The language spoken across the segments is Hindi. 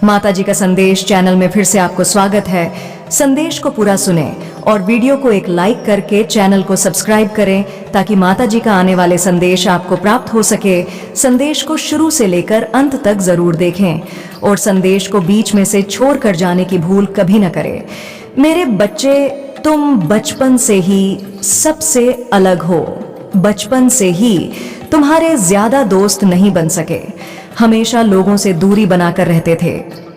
माता जी का संदेश चैनल में फिर से आपको स्वागत है। संदेश को पूरा सुने और वीडियो को एक लाइक करके चैनल को सब्सक्राइब करें ताकि माता जी का आने वाले संदेश आपको प्राप्त हो सके। संदेश को शुरू से लेकर अंत तक जरूर देखें और संदेश को बीच में से छोड़ कर जाने की भूल कभी न करें। मेरे बच्चे, तुम बचपन से ही सबसे अलग हो। बचपन से ही तुम्हारे ज्यादा दोस्त नहीं बन सके, हमेशा लोगों से दूरी बनाकर रहते थे।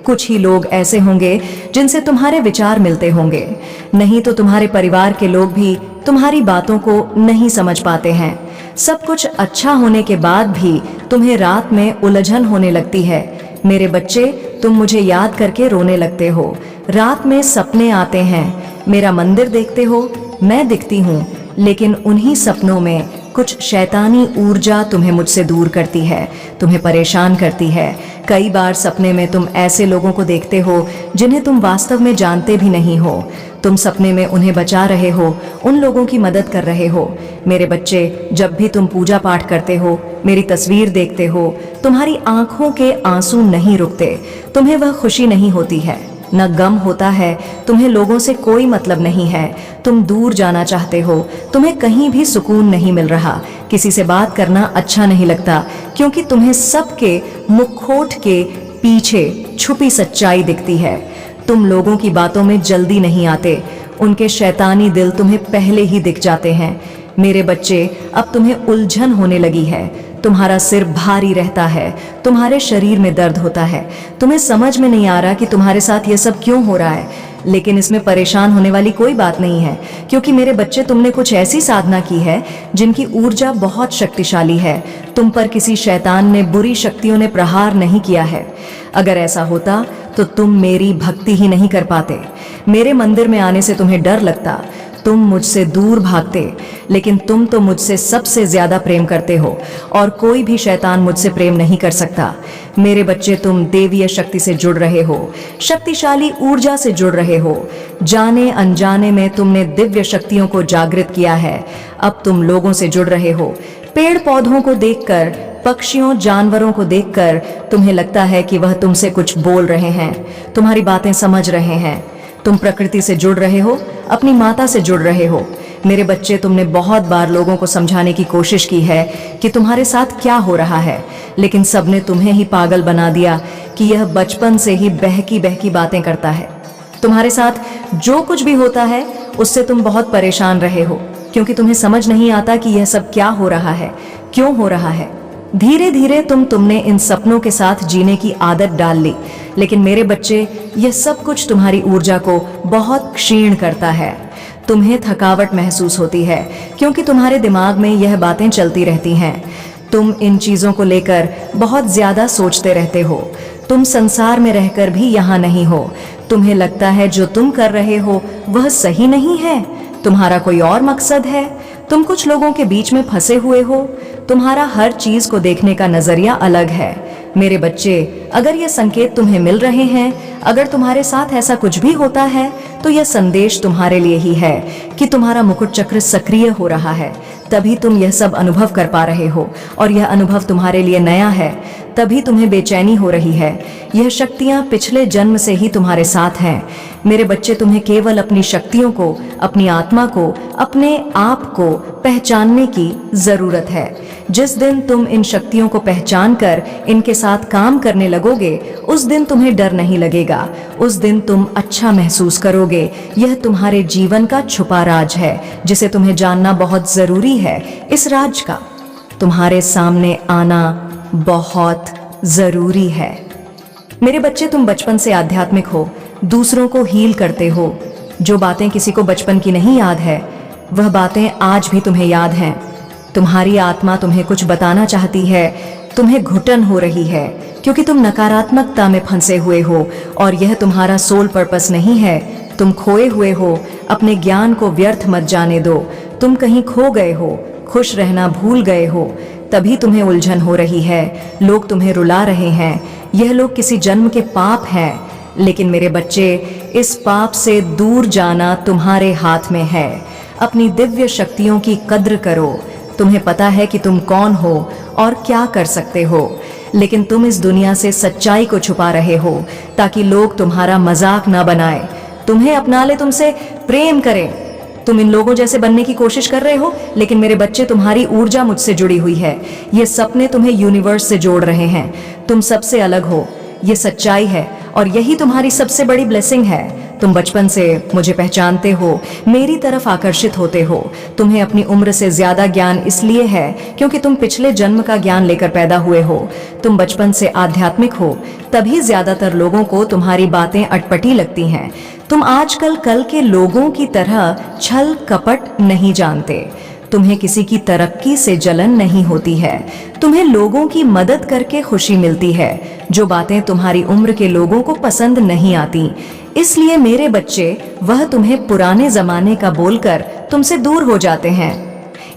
कुछ ही लोग ऐसे होंगे जिनसे तुम्हारे विचार मिलते होंगे, नहीं तो तुम्हारे परिवार के लोग भी तुम्हारी बातों को नहीं समझ पाते हैं। सब कुछ अच्छा होने के बाद भी तुम्हें रात में उलझन होने लगती है। मेरे बच्चे, तुम मुझे याद करके रोने लगते हो। रात में सपने आते हैं, मेरा मंदिर देखते हो, मैं दिखती हूँ, लेकिन उन्हीं सपनों में कुछ शैतानी ऊर्जा तुम्हें मुझसे दूर करती है, तुम्हें परेशान करती है। कई बार सपने में तुम ऐसे लोगों को देखते हो जिन्हें तुम वास्तव में जानते भी नहीं हो। तुम सपने में उन्हें बचा रहे हो, उन लोगों की मदद कर रहे हो। मेरे बच्चे, जब भी तुम पूजा पाठ करते हो, मेरी तस्वीर देखते हो, तुम्हारी आंखों के आंसू नहीं रुकते। तुम्हें वह खुशी नहीं होती है, न गम होता है। तुम्हें लोगों से कोई मतलब नहीं है, तुम दूर जाना चाहते हो। तुम्हें कहीं भी सुकून नहीं मिल रहा, किसी से बात करना अच्छा नहीं लगता, क्योंकि तुम्हें सबके मुखौट के पीछे छुपी सच्चाई दिखती है। तुम लोगों की बातों में जल्दी नहीं आते, उनके शैतानी दिल तुम्हें पहले ही दिख जाते हैं। मेरे बच्चे, अब तुम्हें उलझन होने लगी है, तुम्हारा सिर भारी रहता है, तुम्हारे शरीर में दर्द होता है। तुम्हें समझ में नहीं आ रहा कि तुम्हारे साथ ये सब क्यों हो रहा है, लेकिन इसमें परेशान होने वाली कोई बात नहीं है, क्योंकि मेरे बच्चे, तुमने कुछ ऐसी साधना की है जिनकी ऊर्जा बहुत शक्तिशाली है। तुम पर किसी शैतान ने, बुरी शक्तियों ने प्रहार नहीं किया है। अगर ऐसा होता तो तुम मेरी भक्ति ही नहीं कर पाते। मेरे मंदिर में आने से तुम्हें डर लगता, तुम मुझसे दूर भागते, लेकिन तुम तो मुझसे सबसे ज्यादा प्रेम करते हो और कोई भी शैतान मुझसे प्रेम नहीं कर सकता। मेरे बच्चे, तुम देवीय शक्ति से जुड़ रहे हो, शक्तिशाली ऊर्जा से जुड़ रहे हो। जाने अनजाने में तुमने दिव्य शक्तियों को जागृत किया है। अब तुम लोगों से जुड़ रहे हो। पेड़ पौधों को देखकर, पक्षियों जानवरों को देखकर तुम्हें लगता है कि वह तुमसे कुछ बोल रहे हैं, तुम्हारी बातें समझ रहे हैं। तुम प्रकृति से जुड़ रहे हो, अपनी माता से जुड़ रहे हो। मेरे बच्चे, तुमने बहुत बार लोगों को समझाने की कोशिश की है कि तुम्हारे साथ क्या हो रहा है, लेकिन सबने तुम्हें ही पागल बना दिया कि यह बचपन से ही बहकी बहकी बातें करता है। तुम्हारे साथ जो कुछ भी होता है उससे तुम बहुत परेशान रहे हो, क्योंकि तुम्हें समझ नहीं आता कि यह सब क्या हो रहा है, क्यों हो रहा है। धीरे धीरे तुमने इन सपनों के साथ जीने की आदत डाल ली, लेकिन मेरे बच्चे, यह सब कुछ तुम्हारी ऊर्जा को बहुत क्षीण करता है। तुम्हें थकावट महसूस होती है, क्योंकि तुम्हारे दिमाग में यह बातें चलती रहती हैं। तुम इन चीजों को लेकर बहुत ज्यादा सोचते रहते हो। तुम संसार में रहकर भी यहाँ नहीं हो। तुम्हें लगता है जो तुम कर रहे हो वह सही नहीं है, तुम्हारा कोई और मकसद है। तुम कुछ लोगों के बीच में फंसे हुए हो। तुम्हारा हर चीज को देखने का नजरिया अलग है। मेरे बच्चे, अगर ये संकेत तुम्हें मिल रहे हैं, अगर तुम्हारे साथ ऐसा कुछ भी होता है, तो यह संदेश तुम्हारे लिए ही है कि तुम्हारा मुकुट चक्र सक्रिय हो रहा है। तभी तुम यह सब अनुभव कर पा रहे हो, और यह अनुभव तुम्हारे लिए नया है। तभी तुम्हें बेचैनी हो रही है। यह शक्तियां पिछले जन्म से ही तुम्हारे साथ हैं। मेरे बच्चे, तुम्हें केवल अपनी शक्तियों को, अपनी आत्मा को, अपने आप को पहचानने की जरूरत है। जिस दिन तुम इन शक्तियों को पहचान कर इनके साथ काम करने लगोगे, उस दिन तुम्हें डर नहीं लगेगा। उस दिन तुम अच्छा महसूस करोगे। यह तुम्हारे जीवन का छुपा राज है, जिसे तुम्हें जानना बहुत जरूरी है। इस राज का तुम्हारे सामने आना बहुत जरूरी है। मेरे बच्चे, तुम बचपन से आध्यात्मिक हो, दूसरों को हील करते हो। जो बातें किसी को बचपन की नहीं याद है, वह बातें आज भी तुम्हें याद हैं। तुम्हारी आत्मा तुम्हें कुछ बताना चाहती है। तुम्हें घुटन हो रही है, क्योंकि तुम नकारात्मकता में फंसे हुए हो, और यह तुम्हारा सोल पर्पस नहीं है। तुम खोए हुए हो। अपने ज्ञान को व्यर्थ मत जाने दो। तुम कहीं खो गए हो, खुश रहना भूल गए हो, तभी तुम्हें उलझन हो रही है। लोग तुम्हें रुला रहे हैं। यह लोग किसी जन्म के पाप हैं, लेकिन मेरे बच्चे, इस पाप से दूर जाना तुम्हारे हाथ में है। अपनी दिव्य शक्तियों की कद्र करो। तुम्हें पता है कि तुम कौन हो और क्या कर सकते हो, लेकिन तुम इस दुनिया से सच्चाई को छुपा रहे हो ताकि लोग तुम्हारा मजाक ना बनाए, तुम्हें अपना ले, तुमसे प्रेम करें। तुम इन लोगों जैसे बनने की कोशिश कर रहे हो, लेकिन मेरे बच्चे तुम्हारी ऊर्जा मुझसे जुड़ी हुई है। ये सपने तुम्हें यूनिवर्स से जोड़ रहे हैं। तुम सबसे अलग हो, ये सच्चाई है और यही तुम्हारी सबसे बड़ी ब्लेसिंग है। तुम बचपन से मुझे पहचानते हो, मेरी तरफ आकर्षित होते हो। तुम्हें अपनी उम्र से ज्यादा ज्ञान इसलिए है क्योंकि तुम पिछले जन्म का ज्ञान लेकर पैदा हुए हो। तुम बचपन से आध्यात्मिक हो, तभी ज्यादातर लोगों को तुम्हारी बातें अटपटी लगती हैं। तुम आजकल कल के लोगों की तरह छल कपट नहीं जानते। तुम्हें किसी की तरक्की से जलन नहीं होती है। तुम्हें लोगों की मदद करके खुशी मिलती है, जो बातें तुम्हारी उम्र के लोगों को पसंद नहीं आती। इसलिए मेरे बच्चे, वह तुम्हें पुराने जमाने का बोलकर तुमसे दूर हो जाते हैं।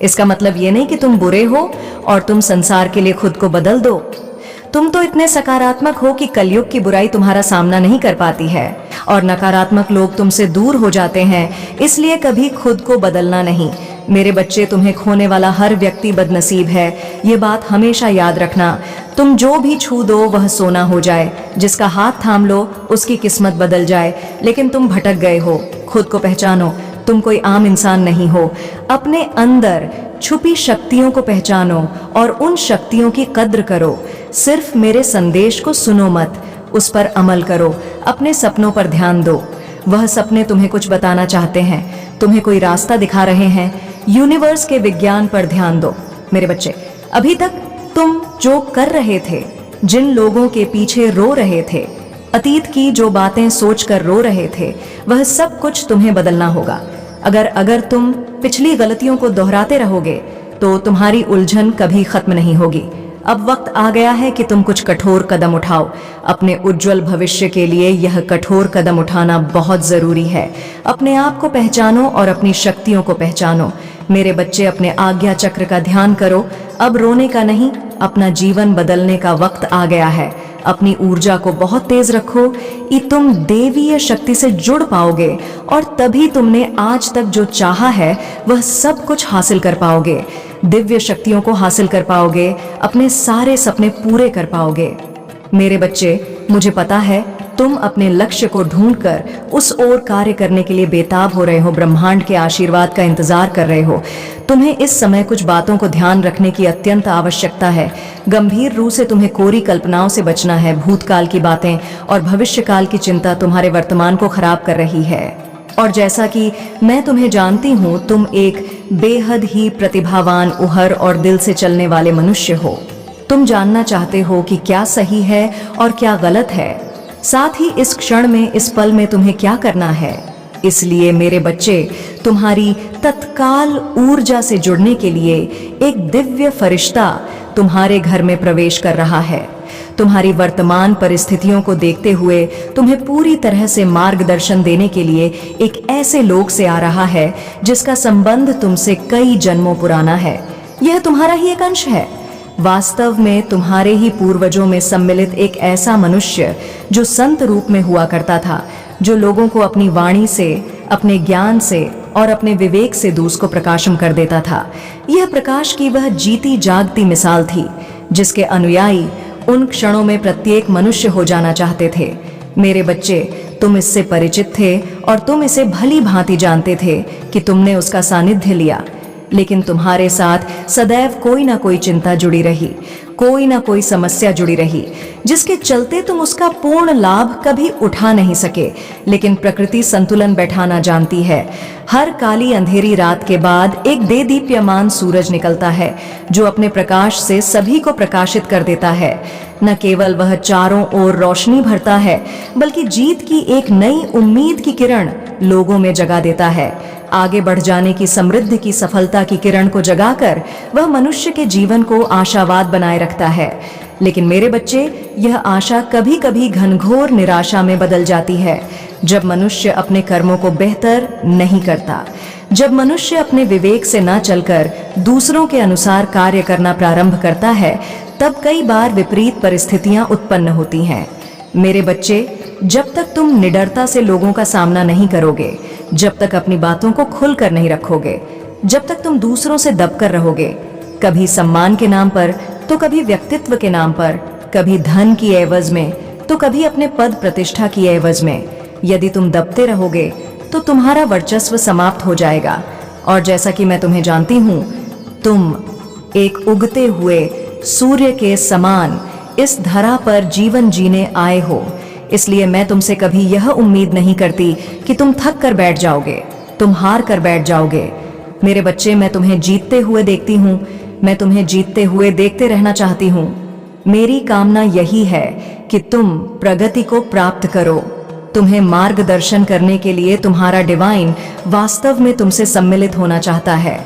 इसका मतलब ये नहीं कि तुम बुरे हो और तुम संसार के लिए खुद को बदल दो। तुम तो इतने सकारात्मक हो कि कलयुग की बुराई तुम्हारा सामना नहीं कर पाती है, और नकारात्मक लोग तुमसे दूर हो जाते हैं। इसलिए कभी खुद को बदलना नहीं। मेरे बच्चे, तुम्हें खोने वाला हर व्यक्ति बदनसीब है, ये बात हमेशा याद रखना। तुम जो भी छू दो वह सोना हो जाए, जिसका हाथ थाम लो उसकी किस्मत बदल जाए। लेकिन तुम भटक गए हो, खुद को पहचानो। तुम कोई आम इंसान नहीं हो। अपने अंदर छुपी शक्तियों को पहचानो और उन शक्तियों की कद्र करो। सिर्फ मेरे संदेश को सुनो मत, उस पर अमल करो। अपने सपनों पर ध्यान दो। वह सपने तुम्हें कुछ बताना चाहते हैं, तुम्हें कोई रास्ता दिखा रहे हैं। यूनिवर्स के विज्ञान पर ध्यान दो। मेरे बच्चे, अभी तक तुम जो कर रहे थे, जिन लोगों के पीछे रो रहे थे, अतीत की जो बातें सोचकर रो रहे थे, वह सब कुछ तुम्हें बदलना होगा। अगर तुम पिछली गलतियों को दोहराते रहोगे तो तुम्हारी उलझन कभी खत्म नहीं होगी। अब वक्त आ गया है कि तुम कुछ कठोर कदम उठाओ। अपने उज्जवल भविष्य के लिए यह कठोर कदम उठाना बहुत जरूरी है। अपने आप को पहचानो और अपनी शक्तियों को पहचानो। मेरे बच्चे, अपने आज्ञा चक्र का ध्यान करो। अब रोने का नहीं, अपना जीवन बदलने का वक्त आ गया है। अपनी ऊर्जा को बहुत तेज रखो, कि तुम देवीय शक्ति से जुड़ पाओगे और तभी तुमने आज तक जो चाहा है वह सब कुछ हासिल कर पाओगे। दिव्य शक्तियों को हासिल कर पाओगे, अपने सारे सपने पूरे कर पाओगे। मेरे बच्चे, मुझे पता है तुम अपने लक्ष्य को ढूंढकर उस ओर कार्य करने के लिए बेताब हो रहे हो, ब्रह्मांड के आशीर्वाद का इंतजार कर रहे हो। तुम्हें इस समय कुछ बातों को ध्यान रखने की अत्यंत आवश्यकता है। गंभीर रूप से तुम्हें कोरी कल्पनाओं से बचना है। भूतकाल की बातें और भविष्यकाल की चिंता तुम्हारे वर्तमान को खराब कर रही है। और जैसा कि मैं तुम्हें जानती हूँ, तुम एक बेहद ही प्रतिभावान, उहर और दिल से चलने वाले मनुष्य हो। तुम जानना चाहते हो कि क्या सही है और क्या गलत है, साथ ही इस क्षण में, इस पल में तुम्हें क्या करना है। इसलिए मेरे बच्चे, तुम्हारी तत्काल ऊर्जा से जुड़ने के लिए एक दिव्य फरिश्ता तुम्हारे घर में प्रवेश कर रहा है। तुम्हारी वर्तमान परिस्थितियों को देखते हुए तुम्हें पूरी तरह से मार्गदर्शन देने के लिए एक ऐसे लोग से आ रहा है जिसका संबंध तुमसे कई जन्मों पुराना है। यह तुम्हारा ही एक अंश है। वास्तव में तुम्हारे ही पूर्वजों में सम्मिलित एक ऐसा मनुष्य जो संत रूप में हुआ करता था, जो लोगों को अपनी वाणी से, अपने ज्ञान से और अपने विवेक से दूसरों को प्रकाशम कर देता था। यह प्रकाश की वह जीती जागती मिसाल थी जिसके अनुयायी उन क्षणों में प्रत्येक मनुष्य हो जाना चाहते थे। मेरे बच्चे, तुम इससे परिचित थे और तुम इसे भली भांति जानते थे कि तुमने उसका सानिध्य लिया, लेकिन तुम्हारे साथ सदैव कोई ना कोई चिंता जुड़ी रही, कोई ना कोई समस्या जुड़ी रही, जिसके चलते तुम उसका पूर्ण लाभ कभी उठा नहीं सके। लेकिन प्रकृति संतुलन बैठाना जानती है। हर काली अंधेरी रात के बाद एक देदीप्यमान सूरज निकलता है, जो अपने प्रकाश से सभी को प्रकाशित कर देता है। न केवल वह चारों ओर रोशनी भरता है, बल्कि जीत की एक नई उम्मीद की किरण लोगों में जगा देता है। आगे बढ़ जाने की, समृद्धि की, सफलता की किरण को जगाकर वह मनुष्य के जीवन को आशावाद बनाए रखता है। लेकिन मेरे बच्चे, यह आशा कभी कभी घनघोर निराशा में बदल जाती है, जब मनुष्य अपने कर्मों को बेहतर नहीं करता, जब मनुष्य अपने विवेक से न चलकर दूसरों के अनुसार कार्य करना प्रारंभ करता है, तब कई बार विपरीत परिस्थितियां उत्पन्न होती हैं। मेरे बच्चे, जब तक तुम निडरता से लोगों का सामना नहीं करोगे, जब तक अपनी बातों को खुलकर नहीं रखोगे, जब तक तुम दूसरों से दबकर रहोगे, कभी सम्मान के नाम पर तो कभी व्यक्तित्व के नाम पर, कभी धन की एवज में तो कभी अपने पद प्रतिष्ठा की एवज में। यदि तुम दबते रहोगे तो तुम्हारा वर्चस्व समाप्त हो जाएगा। और जैसा कि मैं तुम्हें जानती हूँ, तुम एक उगते हुए सूर्य के समान इस धरा पर जीवन जीने आए हो। इसलिए मैं तुमसे कभी यह उम्मीद नहीं करती कि तुम थक कर बैठ जाओगे, तुम हार कर बैठ जाओगे। मेरे बच्चे, मैं तुम्हें जीतते हुए देखती हूँ, मैं तुम्हें जीतते हुए देखते रहना चाहती हूँ। मेरी कामना यही है कि तुम प्रगति को प्राप्त करो। तुम्हें मार्गदर्शन करने के लिए तुम्हारा डिवाइन वास्तव में तुमसे सम्मिलित होना चाहता है।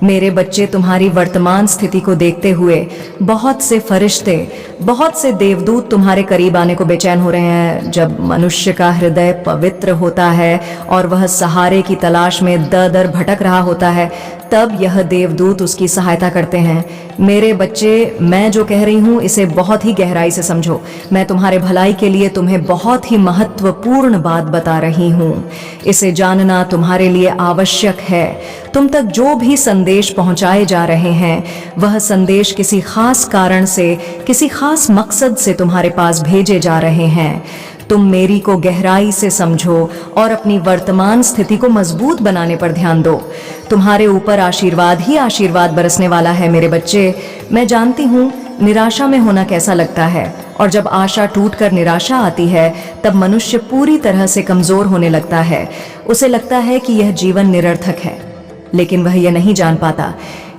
मेरे बच्चे, तुम्हारी वर्तमान स्थिति को देखते हुए बहुत से फरिश्ते, बहुत से देवदूत तुम्हारे करीब आने को बेचैन हो रहे हैं। जब मनुष्य का हृदय पवित्र होता है और वह सहारे की तलाश में दर भटक रहा होता है, तब यह देवदूत उसकी सहायता करते हैं। मेरे बच्चे, मैं जो कह रही हूँ इसे बहुत ही गहराई से समझो। मैं तुम्हारे भलाई के लिए तुम्हें बहुत ही महत्वपूर्ण बात बता रही हूँ। इसे जानना तुम्हारे लिए आवश्यक है। तुम तक जो भी संदेश पहुंचाए जा रहे हैं, वह संदेश किसी खास कारण से, किसी खास मकसद से तुम्हारे पास भेजे जा रहे हैं। तुम मेरी को गहराई से समझो और अपनी वर्तमान स्थिति को मजबूत बनाने पर ध्यान दो। तुम्हारे ऊपर आशीर्वाद ही आशीर्वाद बरसने वाला है। मेरे बच्चे, मैं जानती हूँ निराशा में होना कैसा लगता है, और जब आशा टूटकर निराशा आती है तब मनुष्य पूरी तरह से कमजोर होने लगता है। उसे लगता है कि यह जीवन निरर्थक है, लेकिन वह यह नहीं जान पाता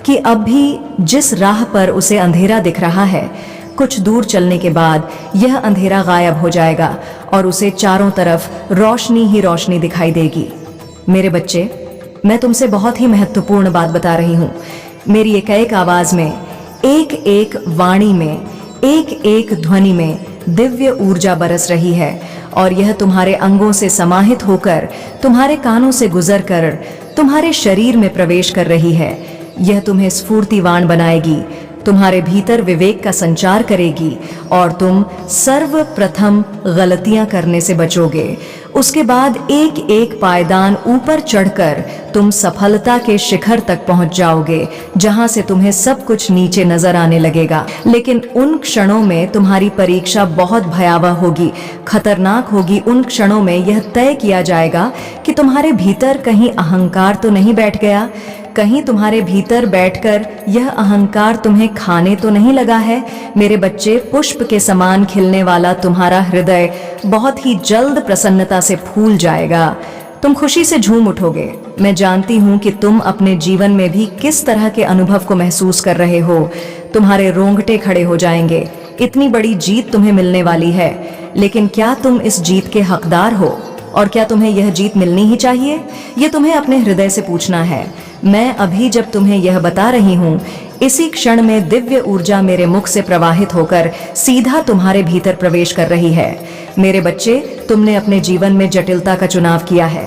कि अब भी जिस राह पर उसे अंधेरा दिख रहा है, कुछ दूर चलने के बाद यह अंधेरा गायब हो जाएगा और उसे चारों तरफ रोशनी ही रोशनी दिखाई देगी। मेरे बच्चे, मैं तुमसे बहुत ही महत्वपूर्ण बात बता रही हूँ। मेरी एक आवाज में, एक एक वाणी में, एक एक ध्वनि में दिव्य ऊर्जा बरस रही है, और यह तुम्हारे अंगों से समाहित होकर, तुम्हारे कानों से गुजरकर तुम्हारे शरीर में प्रवेश कर रही है। यह तुम्हें स्फूर्तिवान बनाएगी, तुम्हारे भीतर विवेक का संचार करेगी, और तुम सर्वप्रथम गलतियां करने से बचोगे। उसके बाद एक एक पायदान ऊपर चढ़कर तुम सफलता के शिखर तक पहुंच जाओगे, जहां से तुम्हें सब कुछ नीचे नजर आने लगेगा। लेकिन उन क्षणों में तुम्हारी परीक्षा बहुत भयावह होगी, खतरनाक होगी। उन क्षणों में यह तय किया जाएगा कि तुम्हारे भीतर कहीं अहंकार तो नहीं बैठ गया, कहीं तुम्हारे भीतर बैठकर यह अहंकार तुम्हें खाने तो नहीं लगा है। मेरे बच्चे, पुष्प के समान खिलने वाला तुम्हारा हृदय बहुत ही जल्द प्रसन्नता से फूल जाएगा। तुम खुशी से झूम उठोगे। मैं जानती हूँ कि तुम अपने जीवन में भी किस तरह के अनुभव को महसूस कर रहे हो। तुम्हारे रोंगटे खड़े हो जाएंगे। इतनी बड़ी जीत तुम्हें मिलने वाली है, लेकिन क्या तुम इस जीत के हकदार हो? और क्या तुम्हें यह जीत मिलनी ही चाहिए? यह तुम्हें अपने हृदय से पूछना है। मैं अभी जब तुम्हें यह बता रही हूँ, इसी क्षण में दिव्य ऊर्जा मेरे मुख से प्रवाहित होकर सीधा तुम्हारे भीतर प्रवेश कर रही है। मेरे बच्चे, तुमने अपने जीवन में जटिलता का चुनाव किया है।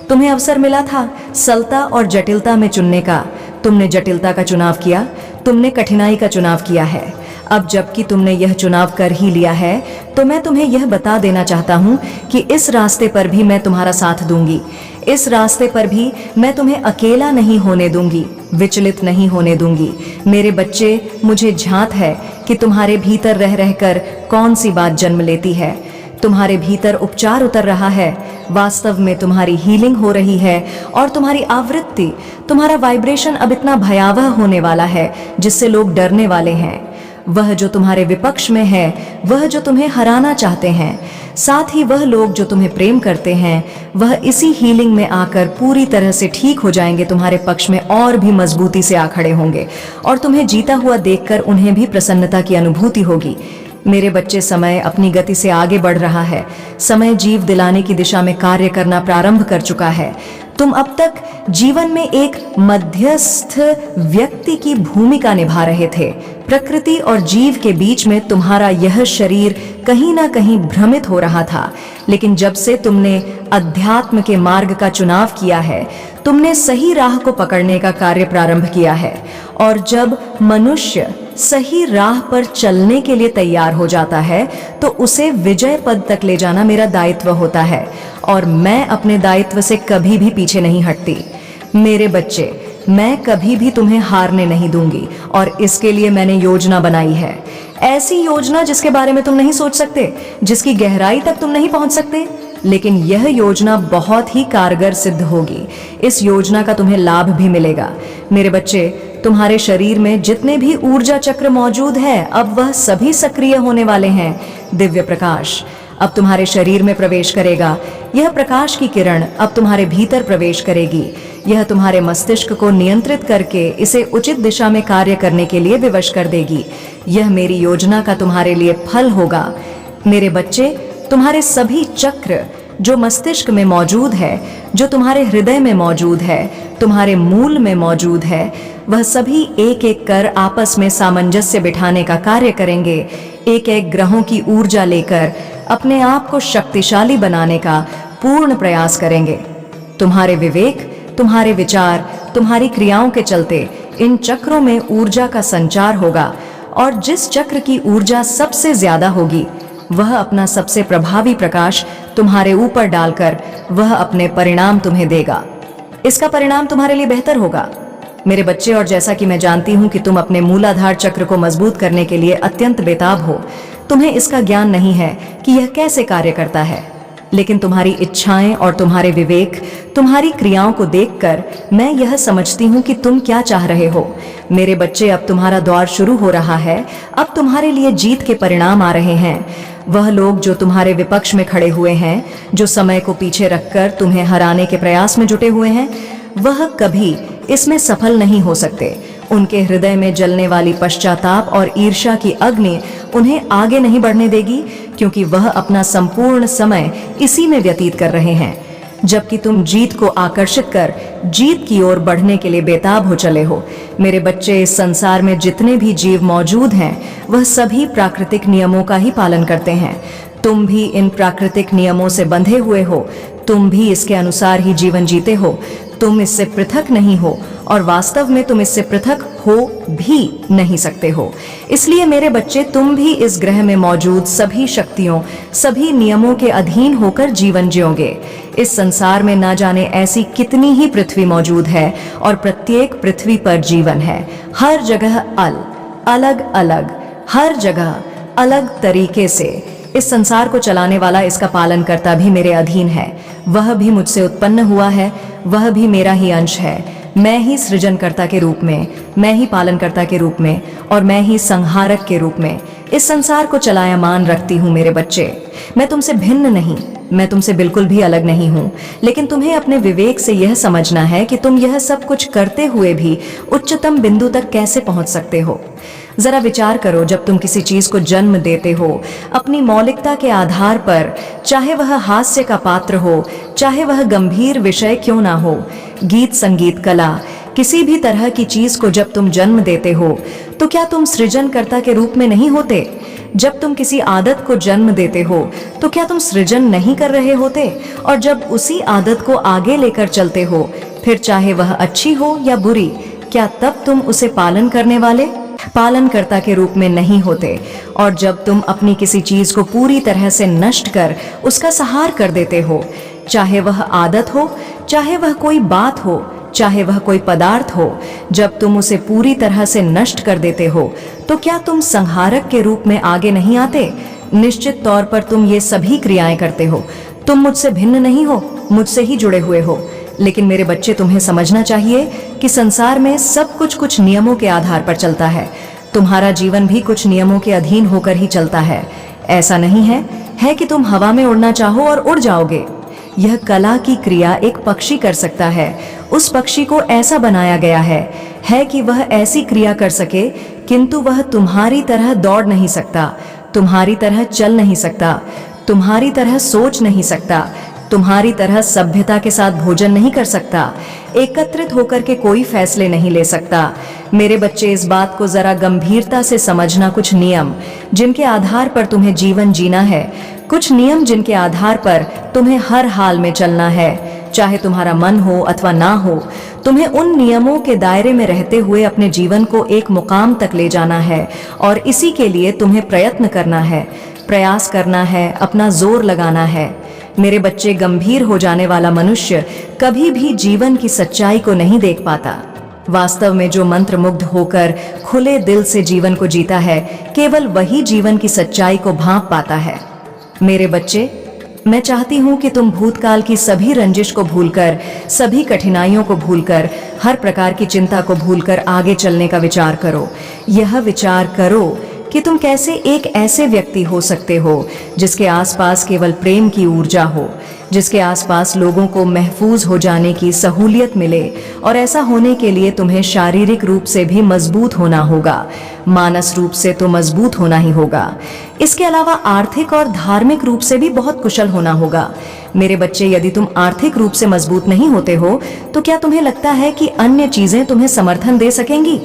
तुम्हें अवसर मिला था सरलता और जटिलता में चुनने का। तुमने जटिलता का चुनाव किया, तुमने कठिनाई का चुनाव किया है। अब जबकि तुमने यह चुनाव कर ही लिया है, तो मैं तुम्हें यह बता देना चाहता हूँ कि इस रास्ते पर भी मैं तुम्हारा साथ दूंगी। इस रास्ते पर भी मैं तुम्हें अकेला नहीं होने दूंगी, विचलित नहीं होने दूंगी। मेरे बच्चे, मुझे झांत है कि तुम्हारे भीतर रह रहकर कौन सी बात जन्म लेती है। तुम्हारे भीतर उपचार उतर रहा है, वास्तव में तुम्हारी हीलिंग हो रही है, और तुम्हारी आवृत्ति, तुम्हारा वाइब्रेशन अब इतना भयावह होने वाला है जिससे लोग डरने वाले हैं। वह जो तुम्हारे विपक्ष में है, वह जो तुम्हें हराना चाहते हैं, साथ ही वह लोग जो तुम्हें प्रेम करते हैं, वह इसी हीलिंग में आकर पूरी तरह से ठीक हो जाएंगे, तुम्हारे पक्ष में और भी मजबूती से आ खड़े होंगे, और तुम्हें जीता हुआ देखकर उन्हें भी प्रसन्नता की अनुभूति होगी। मेरे बच्चे, समय अपनी गति से आगे बढ़ रहा है। समय जीव दिलाने की दिशा में कार्य करना प्रारंभ कर चुका है। तुम अब तक जीवन में एक मध्यस्थ व्यक्ति की भूमिका निभा रहे थे। प्रकृति और जीव के बीच में तुम्हारा यह शरीर कहीं ना कहीं भ्रमित हो रहा था, लेकिन जब से तुमने अध्यात्म के मार्ग का चुनाव किया है, तुमने सही राह को पकड़ने का कार्य प्रारंभ किया है। और जब मनुष्य सही राह पर चलने के लिए तैयार हो जाता है, तो उसे विजय पद तक ले जाना मेरा दायित्व होता है, और मैं अपने दायित्व से कभी भी पीछे नहीं हटती। मेरे बच्चे, मैं कभी भी तुम्हें हारने नहीं दूंगी और इसके लिए मैंने योजना बनाई है। ऐसी योजना जिसके बारे में तुम नहीं सोच सकते, जिसकी गहराई तक तुम नहीं पहुंच सकते, लेकिन यह योजना बहुत ही कारगर सिद्ध होगी। इस योजना का तुम्हें लाभ भी मिलेगा। मेरे बच्चे, तुम्हारे शरीर में जितने भी ऊर्जा चक्र मौजूद है, अब वह सभी सक्रिय होने वाले हैं। दिव्य प्रकाश अब तुम्हारे शरीर में प्रवेश करेगा। यह प्रकाश की किरण अब तुम्हारे भीतर प्रवेश करेगी। यह तुम्हारे मस्तिष्क को नियंत्रित करके इसे उचित दिशा में कार्य करने के लिए विवश कर देगी। यह मेरी योजना का तुम्हारे लिए फल होगा। मेरे बच्चे, तुम्हारे सभी चक्र जो मस्तिष्क में मौजूद है, जो तुम्हारे हृदय में मौजूद है, तुम्हारे मूल में मौजूद है, वह सभी एक एक कर आपस में सामंजस्य बिठाने का कार्य करेंगे। एक एक ग्रहों की ऊर्जा लेकर अपने आप को शक्तिशाली बनाने का पूर्ण प्रयास करेंगे। तुम्हारे विवेक, तुम्हारे विचार, तुम्हारी क्रियाओं के चलते इन चक्रों में ऊर्जा का संचार होगा और जिस चक्र की ऊर्जा सबसे ज्यादा होगी, वह अपना सबसे प्रभावी प्रकाश तुम्हारे ऊपर डालकर वह अपने परिणाम तुम्हें देगा। इसका परिणाम तुम्हारे लिए बेहतर होगा। मेरे बच्चे, और जैसा कि मैं जानती हूं कि तुम अपने मूलाधार चक्र को मजबूत करने के लिए अत्यंत बेताब हो, तुम्हें इसका ज्ञान नहीं है कि यह कैसे कार्य करता है, लेकिन तुम्हारी इच्छाएं और तुम्हारे विवेक, तुम्हारी क्रियाओं को देखकर मैं यह समझती हूँ कि तुम क्या चाह रहे हो। मेरे बच्चे, अब तुम्हारा दौर शुरू हो रहा है। अब तुम्हारे लिए जीत के परिणाम आ रहे हैं। वह लोग जो तुम्हारे विपक्ष में खड़े हुए हैं, जो समय को पीछे रखकर तुम्हें हराने के प्रयास में जुटे हुए हैं, वह कभी इसमें सफल नहीं हो सकते। उनके हृदय में जलने वाली पश्चाताप और ईर्ष्या की अग्नि उन्हें आगे नहीं बढ़ने देगी, क्योंकि वह अपना संपूर्ण समय इसी में व्यतीत कर रहे हैं, जबकि तुम जीत को आकर्षित कर जीत की ओर बढ़ने के लिए बेताब हो चले हो। मेरे बच्चे, इस संसार में जितने भी जीव मौजूद हैं, वह सभी प्राकृतिक नियमों का ही पालन करते हैं। तुम भी इन प्राकृतिक नियमों से बंधे हुए हो। तुम भी इसके अनुसार ही जीवन जीते हो। तुम इससे पृथक नहीं हो और वास्तव में तुम इससे पृथक हो भी नहीं सकते हो। इसलिए मेरे बच्चे, तुम भी इस ग्रह में मौजूद सभी शक्तियों, सभी नियमों के अधीन होकर जीवन जियोगे। इस संसार में ना जाने ऐसी कितनी ही पृथ्वी मौजूद है और प्रत्येक पृथ्वी पर जीवन है। हर जगह अलग अलग, हर जगह अलग तरीके से इस संसार को चलाने वाला, इसका पालन करता भी मेरे अधीन है। वह भी मुझसे उत्पन्न हुआ है, वह भी मेरा ही अंश है। मैं ही सृजनकर्ता के रूप में, मैं ही पालनकर्ता के रूप में और मैं ही संहारक के रूप में इस संसार को चलायमान रखती हूँ। मेरे बच्चे, मैं तुमसे भिन्न नहीं, मैं तुमसे बिल्कुल भी अलग नहीं हूँ, लेकिन तुम्हें अपने विवेक से यह समझना है कि तुम यह सब कुछ करते हुए भी उच्चतम बिंदु तक कैसे पहुँच सकते हो। जरा विचार करो, जब तुम किसी चीज को जन्म देते हो, अपनी मौलिकता के आधार पर, चाहे वह हास्य का पात्र हो, चाहे वह गंभीर विषय क्यों ना हो, गीत, संगीत, कला, किसी भी तरह की चीज को जब तुम जन्म देते हो, तो क्या तुम सृजनकर्ता के रूप में नहीं होते? जब तुम किसी आदत को जन्म देते हो, तो क्या तुम सृजन नहीं कर रहे होते? और जब उसी आदत को आगे लेकर चलते हो, फिर चाहे वह अच्छी हो या बुरी, क्या तब तुम उसे पालन करने वाले, पालनकर्ता के रूप में नहीं होते? और जब तुम अपनी किसी चीज को पूरी तरह से नष्ट कर उसका संहार कर देते हो, चाहे वह आदत हो, चाहे वह कोई बात हो, चाहे वह कोई पदार्थ हो, जब तुम उसे पूरी तरह से नष्ट कर देते हो, तो क्या तुम संहारक के रूप में आगे नहीं आते? निश्चित तौर पर तुम ये सभी क्रियाएं करते हो। तुम मुझसे भिन्न नहीं हो, मुझसे ही जुड़े हुए हो। लेकिन मेरे बच्चे, तुम्हें समझना चाहिए कि संसार में सब कुछ नियमों के आधार पर चलता है। तुम्हारा जीवन भी कुछ नियमों के अधीन होकर ही चलता है। ऐसा नहीं है कि तुम हवा में उड़ना चाहो और उड़ जाओगे। यह कला की क्रिया एक पक्षी कर सकता है। उस पक्षी को ऐसा बनाया गया है कि वह ऐसी क्रिया कर सके, किंतु वह तुम्हारी तरह दौड़ नहीं सकता, तुम्हारी तरह चल नहीं सकता, तुम्हारी तरह सोच नहीं सकता, तुम्हारी तरह सभ्यता के साथ भोजन नहीं कर सकता, एकत्रित होकर के कोई फैसले नहीं ले सकता। मेरे बच्चे, इस बात को जरा गंभीरता से समझना। कुछ नियम जिनके आधार पर तुम्हें जीवन जीना है, कुछ नियम जिनके आधार पर तुम्हें हर हाल में चलना है, चाहे तुम्हारा मन हो अथवा ना हो, तुम्हें उन नियमों के दायरे में रहते हुए अपने जीवन को एक मुकाम तक ले जाना है। और इसी के लिए तुम्हें प्रयत्न करना है, प्रयास करना है, अपना जोर लगाना है। मेरे बच्चे, गंभीर हो जाने वाला मनुष्य कभी भी जीवन की सच्चाई को नहीं देख पाता। वास्तव में जो मंत्रमुग्ध होकर खुले दिल से जीवन को जीता है, केवल वही जीवन की सच्चाई को भांप पाता है। मेरे बच्चे, मैं चाहती हूं कि तुम भूतकाल की सभी रंजिश को भूलकर, सभी कठिनाइयों को भूलकर, हर प्रकार की चिंता को भूलकर आगे चलने का विचार करो। यह विचार करो कि तुम कैसे एक ऐसे व्यक्ति हो सकते हो जिसके आसपास केवल प्रेम की ऊर्जा हो, जिसके आसपास लोगों को महफूज हो जाने की सहूलियत मिले। और ऐसा होने के लिए तुम्हें शारीरिक रूप से भी मजबूत होना होगा, मानस रूप से तो मजबूत होना ही होगा। इसके अलावा आर्थिक और धार्मिक रूप से भी बहुत कुशल होना होगा। मेरे बच्चे, यदि तुम आर्थिक रूप से मजबूत नहीं होते हो तो क्या तुम्हें लगता है कि अन्य चीजें तुम्हें समर्थन दे सकेंगी?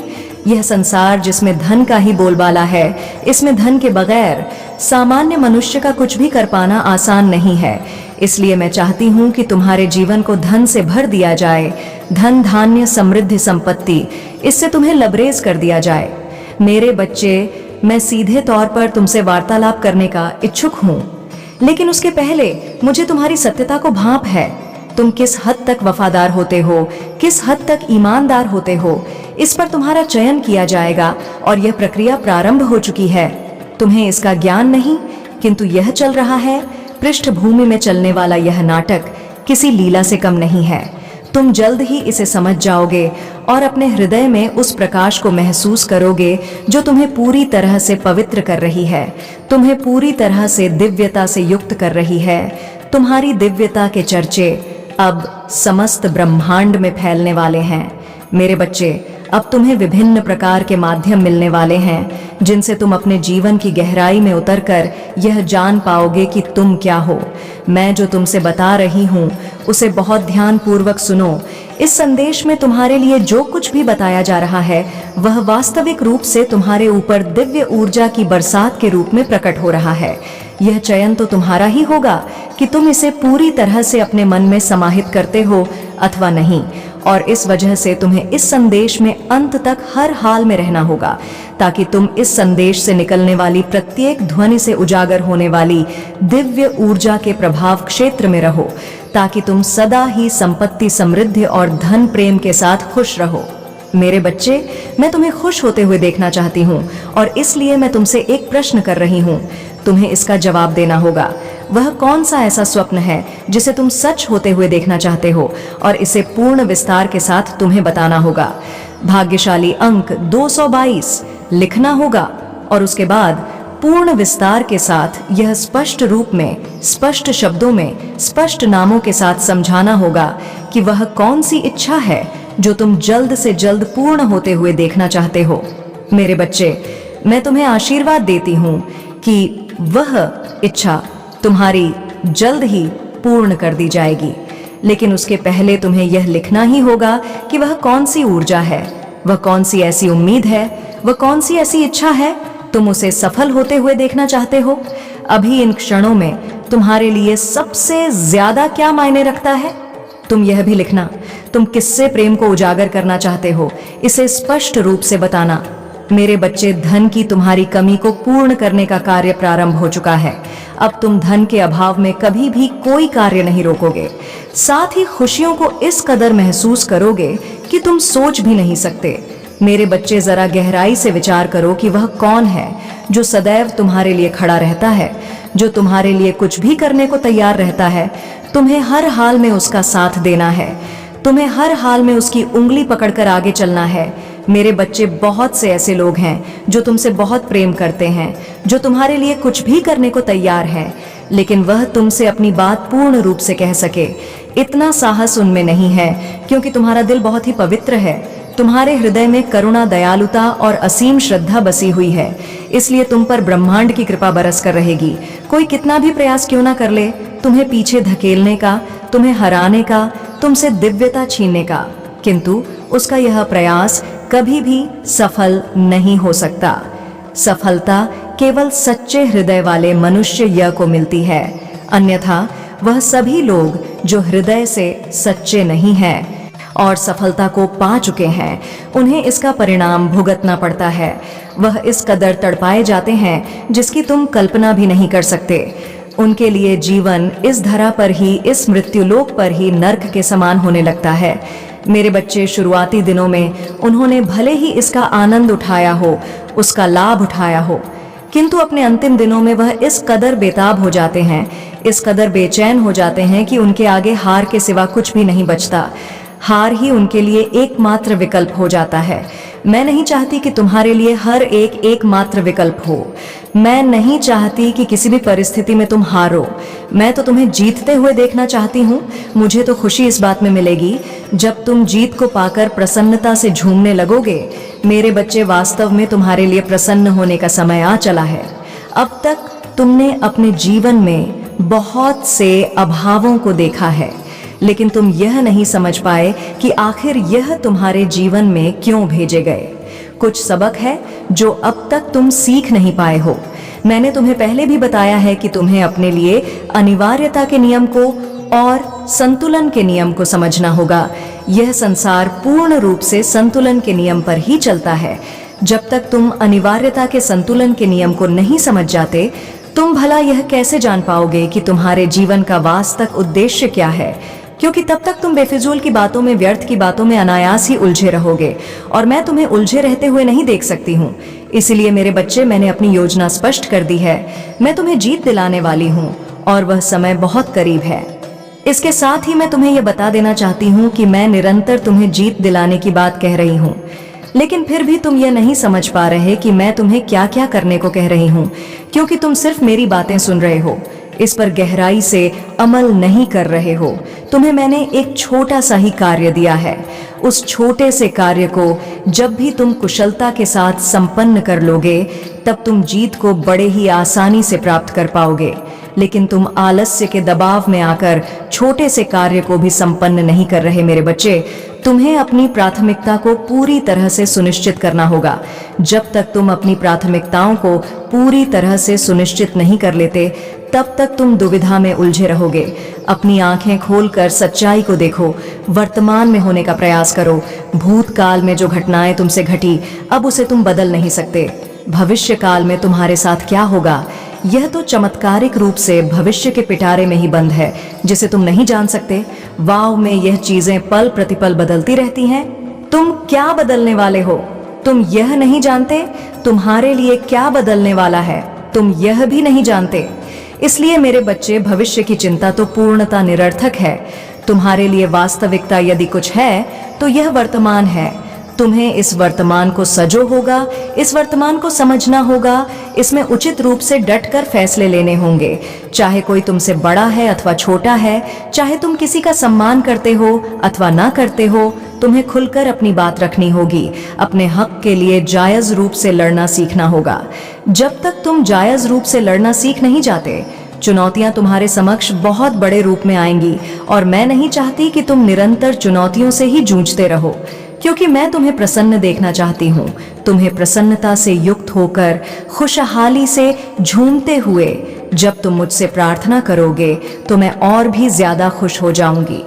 यह संसार जिसमें धन का ही बोलबाला है, इसमें धन के बगैर सामान्य मनुष्य का कुछ भी कर पाना आसान नहीं है। इसलिए मैं चाहती हूँ कि तुम्हारे जीवन को धन से भर दिया जाए, धन, धान्य, समृद्धि, संपत्ति, इससे तुम्हें लबरेज कर दिया जाए। मेरे बच्चे, मैं सीधे तौर पर तुमसे वार्तालाप करने का इच्छुक हूँ, लेकिन उसके पहले मुझे तुम्हारी सत्यता को भांप है। तुम किस हद तक वफादार होते हो, किस हद तक ईमानदार होते हो, इस पर तुम्हारा चयन किया जाएगा और यह प्रक्रिया प्रारंभ हो चुकी है। तुम्हें इसका ज्ञान नहीं, किंतु यह चल रहा है। पृष्ठभूमि में चलने वाला यह नाटक किसी लीला से कम नहीं है। तुम जल्द ही इसे समझ जाओगे और अपने हृदय में उस प्रकाश को महसूस करोगे जो तुम्हें पूरी तरह से पवित्र कर रही है, तुम्हें पूरी तरह से दिव्यता से युक्त कर रही है। तुम्हारी दिव्यता के चर्चे अब समस्त ब्रह्मांड में फैलने वाले हैं। मेरे बच्चे, अब तुम्हें विभिन्न प्रकार के माध्यम मिलने वाले हैं जिनसे तुम अपने जीवन की गहराई में उतरकर यह जान पाओगे कि तुम क्या हो। मैं जो तुमसे बता रही हूँ उसे बहुत ध्यान पूर्वक सुनो। इस संदेश में तुम्हारे लिए जो कुछ भी बताया जा रहा है वह वास्तविक रूप से तुम्हारे ऊपर दिव्य ऊर्जा की बरसात के रूप में प्रकट हो रहा है। यह चयन तो तुम्हारा ही होगा कि तुम इसे पूरी तरह से अपने मन में समाहित करते हो अथवा नहीं। और इस वजह से तुम्हें इस संदेश में अंत तक हर हाल में रहना होगा, ताकि तुम इस संदेश से निकलने वाली प्रत्येक ध्वनि से उजागर होने वाली दिव्य ऊर्जा के प्रभाव क्षेत्र में रहो, ताकि तुम सदा ही संपत्ति, समृद्धि और धन प्रेम के साथ खुश रहो। मेरे बच्चे, मैं तुम्हें खुश होते हुए देखना चाहती हूँ और इसलिए मैं तुमसे एक प्रश्न कर रही हूँ। तुम्हें इसका जवाब देना होगा। वह कौन सा ऐसा स्वप्न है जिसे तुम सच होते हुए देखना चाहते हो, और इसे पूर्ण विस्तार के साथ तुम्हें बताना होगा। भाग्यशाली अंक 222 लिखना होगा और उसके बाद पूर्ण विस्तार के साथ यह स्पष्ट रूप में, स्पष्ट शब्दों में, स्पष्ट नामों के साथ समझाना होगा कि वह कौन सी इच्छा है जो तुम जल्द से जल्द पूर्ण होते हुए देखना चाहते हो। मेरे बच्चे, मैं तुम्हें आशीर्वाद देती हूँ कि वह इच्छा तुम्हारी जल्द ही पूर्ण कर दी जाएगी। लेकिन उसके पहले तुम्हें यह लिखना ही होगा कि वह कौन सी ऊर्जा है, वह कौन सी ऐसी उम्मीद है, वह कौन सी ऐसी इच्छा है तुम उसे सफल होते हुए देखना चाहते हो। अभी इन क्षणों में तुम्हारे लिए सबसे ज्यादा क्या मायने रखता है? तुम यह भी लिखना, तुम किससे प्रेम को उजागर करना चाहते हो, इसे स्पष्ट रूप से बताना। मेरे बच्चे, धन की तुम्हारी कमी को पूर्ण करने का कार्य प्रारंभ हो चुका है। अब तुम धन के अभाव में कभी भी कोई कार्य नहीं रोकोगे। साथ ही खुशियों को इस कदर महसूस करोगे कि तुम सोच भी नहीं सकते। मेरे बच्चे, जरा गहराई से विचार करो कि वह कौन है जो सदैव तुम्हारे लिए खड़ा रहता है, जो तुम्हारे लिए कुछ भी करने को तैयार रहता है। तुम्हें हर हाल में उसका साथ देना है, तुम्हें हर हाल में उसकी उंगली पकड़कर आगे चलना है। मेरे बच्चे, बहुत से ऐसे लोग हैं जो तुमसे बहुत प्रेम करते हैं, जो तुम्हारे लिए कुछ भी करने को तैयार हैं, लेकिन वह तुमसे अपनी बात पूर्ण रूप से कह सके, इतना साहस उनमें नहीं है, क्योंकि तुम्हारा दिल बहुत ही पवित्र है। तुम्हारे हृदय में करुणा, दयालुता और असीम श्रद्धा बसी हुई है, इसलिए तुम पर ब्रह्मांड की कृपा बरस कर रहेगी। कोई कितना भी प्रयास क्यों ना कर ले तुम्हें पीछे धकेलने का, तुम्हें हराने का, तुमसे दिव्यता छीनने का, किंतु उसका यह प्रयास कभी भी सफल नहीं हो सकता। सफलता केवल सच्चे हृदय वाले मनुष्य को मिलती है, अन्यथा वह सभी लोग जो हृदय से सच्चे नहीं हैं और सफलता को पा चुके हैं, उन्हें इसका परिणाम भुगतना पड़ता है। वह इस कदर तड़पाए जाते हैं जिसकी तुम कल्पना भी नहीं कर सकते। उनके लिए जीवन इस धरा पर ही, इस मृत्युलोक पर ही नर्क के समान होने लगता है। मेरे बच्चे, शुरुआती दिनों में उन्होंने भले ही इसका आनंद उठाया हो, उसका लाभ उठाया हो, किंतु अपने अंतिम दिनों में वह इस कदर बेताब हो जाते हैं, इस कदर बेचैन हो जाते हैं कि उनके आगे हार के सिवा कुछ भी नहीं बचता। हार ही उनके लिए एकमात्र विकल्प हो जाता है। मैं नहीं चाहती कि तुम्हारे लिए हर एक एकमात्र विकल्प हो। मैं नहीं चाहती कि किसी भी परिस्थिति में तुम हारो। मैं तो तुम्हें जीतते हुए देखना चाहती हूँ। मुझे तो खुशी इस बात में मिलेगी जब तुम जीत को पाकर प्रसन्नता से झूमने लगोगे। मेरे बच्चे, वास्तव में तुम्हारे लिए प्रसन्न होने का समय आ चला है। अब तक तुमने अपने जीवन में बहुत से अभावों को देखा है, लेकिन तुम यह नहीं समझ पाए कि आखिर यह तुम्हारे जीवन में क्यों भेजे गए। कुछ सबक है जो अब तक तुम सीख नहीं पाए हो। मैंने तुम्हें पहले भी बताया है कि तुम्हें अपने लिए अनिवार्यता के नियम को और संतुलन के नियम को समझना होगा। यह संसार पूर्ण रूप से संतुलन के नियम पर ही चलता है। जब तक तुम अनिवार्यता के संतुलन के नियम को नहीं समझ जाते, तुम भला यह कैसे जान पाओगे कि तुम्हारे जीवन का वास्तविक उद्देश्य क्या है? क्योंकि तब तक तुम बेफिजूल की बातों में, व्यर्थ की बातों में अनायास ही उलझे रहोगे, और मैं तुम्हें उलझे रहते हुए नहीं देख सकती हूँ। इसलिए मेरे बच्चे, मैंने अपनी योजना स्पष्ट कर दी है। मैं तुम्हें जीत दिलाने वाली हूँ और वह समय बहुत करीब है। इसके साथ ही मैं तुम्हें यह बता देना चाहती हूँ कि मैं निरंतर तुम्हें जीत दिलाने की बात कह रही हूँ, लेकिन फिर भी तुम यह नहीं समझ पा रहे कि मैं तुम्हें क्या क्या करने को कह रही हूँ, क्योंकि तुम सिर्फ मेरी बातें सुन रहे हो, इस पर गहराई से अमल नहीं कर रहे हो। तुम्हें मैंने एक छोटा सा ही कार्य दिया है। उस छोटे से कार्य को जब भी तुम कुशलता के साथ संपन्न कर लोगे, तब तुम जीत को बड़े ही आसानी से प्राप्त कर पाओगे। लेकिन तुम आलस्य के दबाव में आकर छोटे से कार्य को भी संपन्न नहीं कर रहे। मेरे बच्चे, तुम्हें अपनी प्राथमिकता को पूरी तरह से सुनिश्चित करना होगा। जब तक तुम अपनी प्राथमिकताओं को पूरी तरह से सुनिश्चित नहीं कर लेते, तब तक तुम दुविधा में उलझे रहोगे। अपनी आंखें खोलकर सच्चाई को देखो, वर्तमान में होने का प्रयास करो। भूतकाल में जो घटनाएं तुमसे घटी, अब उसे तुम बदल नहीं सकते। भविष्य काल में तुम्हारे साथ क्या होगा, यह तो चमत्कारिक रूप से भविष्य के पिटारे में ही बंद है, जिसे तुम नहीं जान सकते। वाव में यह चीजें पल प्रतिपल बदलती रहती हैं। तुम क्या बदलने वाले हो, तुम यह नहीं जानते। तुम्हारे लिए क्या बदलने वाला है, तुम यह भी नहीं जानते। इसलिए मेरे बच्चे, भविष्य की चिंता तो पूर्णतः निरर्थक है। तुम्हारे लिए वास्तविकता यदि कुछ है, तो यह वर्तमान है। तुम्हें इस वर्तमान को सजो होगा, इस वर्तमान को समझना होगा, इसमें उचित रूप से डटकर फैसले लेने होंगे। चाहे कोई तुमसे बड़ा है अथवा छोटा है, चाहे तुम किसी का सम्मान करते हो अथवा ना करते हो, तुम्हें खुलकर अपनी बात रखनी होगी। अपने हक के लिए जायज रूप से लड़ना सीखना होगा। जब तक तुम जायज रूप से लड़ना सीख नहीं जाते, चुनौतियां तुम्हारे समक्ष बहुत बड़े रूप में आएंगी, और मैं नहीं चाहती कि तुम निरंतर चुनौतियों से ही जूझते रहो, क्योंकि मैं तुम्हें प्रसन्न देखना चाहती हूँ। तुम्हें प्रसन्नता से युक्त होकर, खुशहाली से झूमते हुए जब तुम मुझसे प्रार्थना करोगे, तो मैं और भी ज्यादा खुश हो जाऊंगी।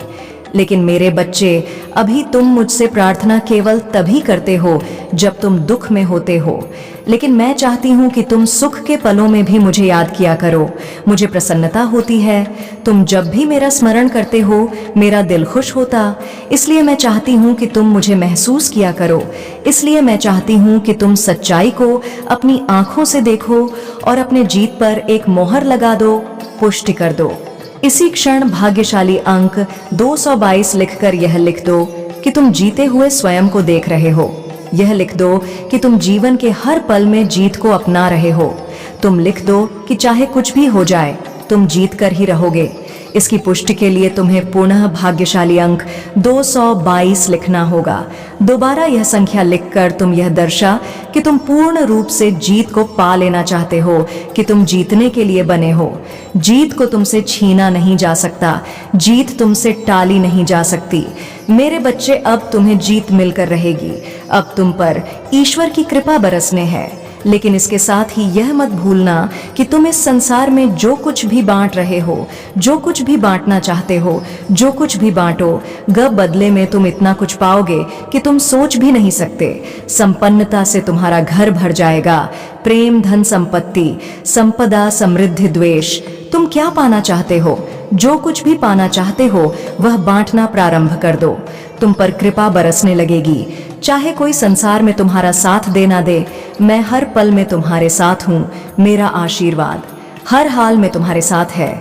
लेकिन मेरे बच्चे, अभी तुम मुझसे प्रार्थना केवल तभी करते हो जब तुम दुख में होते हो, लेकिन मैं चाहती हूँ कि तुम सुख के पलों में भी मुझे याद किया करो। मुझे प्रसन्नता होती है। तुम जब भी मेरा स्मरण करते हो, मेरा दिल खुश होता। इसलिए मैं चाहती हूँ कि तुम मुझे महसूस किया करो। इसलिए मैं चाहती हूँ कि तुम सच्चाई को अपनी आंखों से देखो और अपने जीत पर एक मोहर लगा दो, पुष्टि कर दो। इसी क्षण भाग्यशाली अंक 222 लिखकर यह लिख दो कि तुम जीते हुए स्वयं को देख रहे हो। यह लिख दो कि तुम जीवन के हर पल में जीत को अपना रहे हो। तुम लिख दो कि चाहे कुछ भी हो जाए, तुम जीत कर ही रहोगे। इसकी पुष्टि के लिए तुम्हें पुनः भाग्यशाली अंक 222 लिखना होगा। दोबारा यह संख्या लिखकर तुम यह दर्शा कि तुम पूर्ण रूप से जीत को पा लेना चाहते हो, कि तुम जीतने के लिए बने हो। जीत को तुमसे छीना नहीं जा सकता, जीत तुमसे टाली नहीं जा सकती। मेरे बच्चे, अब तुम्हें जीत मिलकर रहेगी। अब तुम पर ईश्वर की कृपा बरसने है। लेकिन इसके साथ ही यह मत भूलना कि तुम इस संसार में जो कुछ भी बांट रहे हो, जो कुछ भी बांटना चाहते हो, जो कुछ भी बांटो, बदले में तुम इतना कुछ पाओगे कि तुम सोच भी नहीं सकते। संपन्नता से तुम्हारा घर भर जाएगा। प्रेम, धन, संपत्ति, संपदा, समृद्धि, द्वेष। तुम क्या पाना चाहते हो? जो कुछ भी पाना चाहते हो वह बांटना प्रारंभ कर दो। तुम पर कृपा बरसने लगेगी। चाहे कोई संसार में तुम्हारा साथ दे ना दे, मैं हर पल में तुम्हारे साथ हूँ। मेरा आशीर्वाद हर हाल में तुम्हारे साथ है।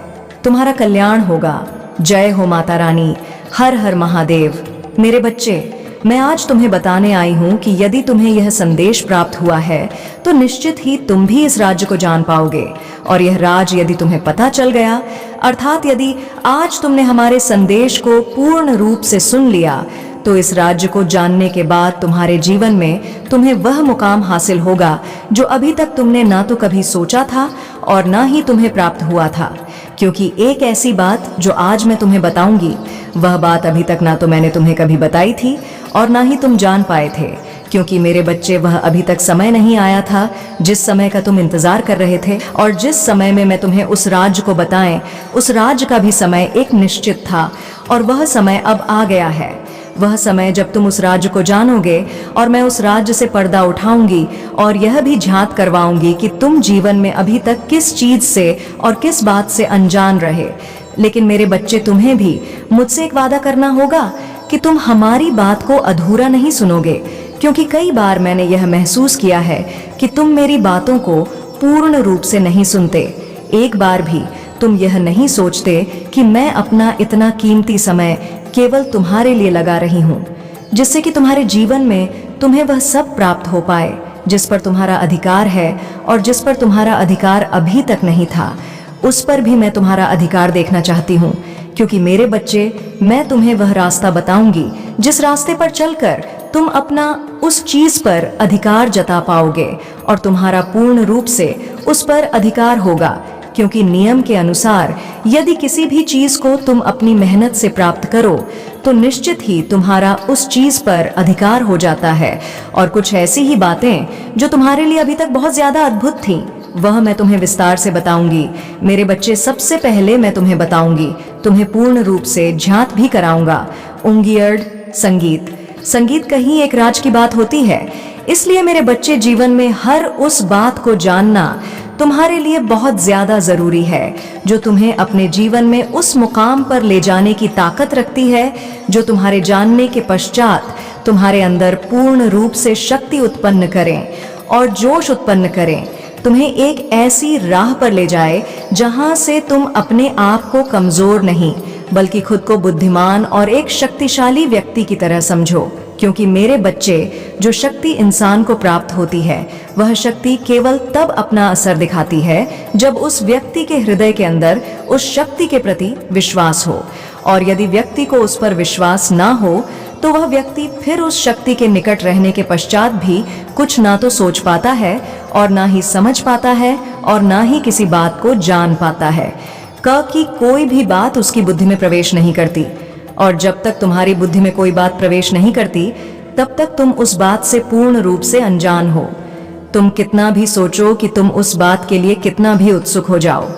तुम्हारा कल्याण होगा। जय हो माता रानी। हर हर महादेव। मेरे बच्चे, मैं आज तुम्हें बताने आई हूँ कि यदि तुम्हें यह संदेश प्राप्त हुआ है तो निश्चित ही तुम भी इस राज्य को जान पाओगे। और यह राज यदि तुम्हें पता चल गया, अर्थात यदि आज तुमने हमारे संदेश को पूर्ण रूप से सुन लिया, तो इस राज्य को जानने के बाद तुम्हारे जीवन में तुम्हें वह मुकाम हासिल होगा जो अभी तक तुमने ना तो कभी सोचा था और ना ही तुम्हें प्राप्त हुआ था। क्योंकि एक ऐसी बात जो आज मैं तुम्हें बताऊंगी, वह बात अभी तक ना तो मैंने तुम्हें कभी बताई थी और ना ही तुम जान पाए थे। क्योंकि मेरे बच्चे, वह अभी तक समय नहीं आया था जिस समय का तुम इंतजार कर रहे थे, और जिस समय में मैं तुम्हें उस राज्य को बताएं, उस राज्य का भी समय एक निश्चित था और वह समय अब आ गया है। वह समय जब तुम उस राज्य को जानोगे और मैं उस राज्य से पर्दा उठाऊंगी और यह भी झांक करवाऊंगी कि तुम जीवन में अभी तक किस चीज से और किस बात से अनजान रहे। लेकिन मेरे बच्चे, तुम्हें भी मुझसे एक वादा करना होगा कि तुम हमारी बात को अधूरा नहीं सुनोगे। क्योंकि कई बार मैंने यह महसूस किया है कि तुम मेरी बातों को पूर्ण रूप से नहीं सुनते। एक बार भी तुम यह नहीं सोचते कि मैं अपना इतना कीमती समय केवल तुम्हारे लिए लगा रही हूँ, जिससे कि तुम्हारे जीवन में तुम्हें वह सब प्राप्त हो पाए जिस पर तुम्हारा अधिकार है, और जिस पर तुम्हारा अधिकार अभी तक नहीं था, उस पर भी मैं तुम्हारा अधिकार देखना चाहती हूँ। क्योंकि मेरे बच्चे, मैं तुम्हें वह रास्ता बताऊंगी जिस रास्ते पर चलकर तुम अपना उस चीज पर अधिकार जता पाओगे और तुम्हारा पूर्ण रूप से उस पर अधिकार होगा। क्योंकि नियम के अनुसार यदि किसी भी चीज को तुम अपनी मेहनत से प्राप्त करो तो निश्चित ही तुम्हारा उस चीज पर अधिकार हो जाता है। और कुछ ऐसी ही बातें जो तुम्हारे लिए अभी तक बहुत ज्यादा अद्भुत थीं, वह मैं तुम्हें विस्तार से बताऊंगी। मेरे बच्चे, सबसे पहले मैं तुम्हें बताऊंगी, तुम्हें पूर्ण रूप से झांक भी कराऊंगा, उंगियर्ड संगीत। संगीत कहीं एक राज की बात होती है। इसलिए मेरे बच्चे, जीवन में हर उस बात को जानना तुम्हारे लिए बहुत ज्यादा जरूरी है जो तुम्हें अपने जीवन में उस मुकाम पर ले जाने की ताकत रखती है, जो तुम्हारे जानने के पश्चात तुम्हारे अंदर पूर्ण रूप से शक्ति उत्पन्न करें और जोश उत्पन्न करें, तुम्हें एक ऐसी राह पर ले जाए जहां से तुम अपने आप को कमजोर नहीं बल्कि खुद को बुद्धिमान और एक शक्तिशाली व्यक्ति की तरह समझो। क्योंकि मेरे बच्चे, जो शक्ति इंसान को प्राप्त होती है, वह शक्ति केवल तब अपना असर दिखाती है जब उस व्यक्ति के हृदय के अंदर उस शक्ति के प्रति विश्वास हो। और यदि व्यक्ति को उस पर विश्वास ना हो तो वह व्यक्ति फिर उस शक्ति के निकट रहने के पश्चात भी कुछ ना तो सोच पाता है और ना ही समझ पाता है और ना ही किसी बात को जान पाता है। कि कोई भी बात उसकी बुद्धि में प्रवेश नहीं करती, और जब तक तुम्हारी बुद्धि में कोई बात प्रवेश नहीं करती तब तक तुम उस बात से पूर्ण रूप से अनजान हो। तुम कितना भी सोचो कि तुम उस बात के लिए कितना भी उत्सुक हो जाओ,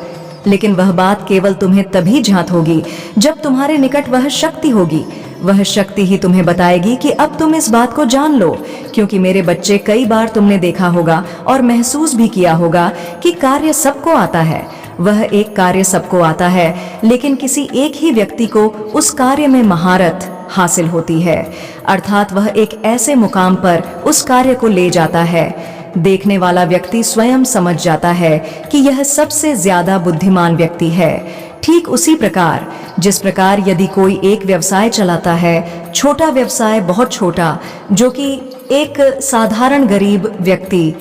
लेकिन वह बात केवल तुम्हें तभी ज्ञात होगी जब तुम्हारे निकट वह शक्ति होगी। वह शक्ति ही तुम्हें बताएगी कि अब तुम इस बात को जान लो। क्योंकि मेरे बच्चे, कई बार तुमने देखा होगा और महसूस भी किया होगा कि कार्य सबको आता है, वह एक कार्य सबको आता है, लेकिन किसी एक ही व्यक्ति को उस कार्य में महारत हासिल होती है, अर्थात वह एक ऐसे मुकाम पर उस कार्य को ले जाता है। देखने वाला व्यक्ति स्वयं समझ जाता है कि यह सबसे ज्यादा बुद्धिमान व्यक्ति है। ठीक उसी प्रकार जिस प्रकार यदि कोई एक व्यवसाय चलाता है, छोटा व्यवसाय, बहुत छोटा, जो कि एक साधारण गरीब व्यक्ति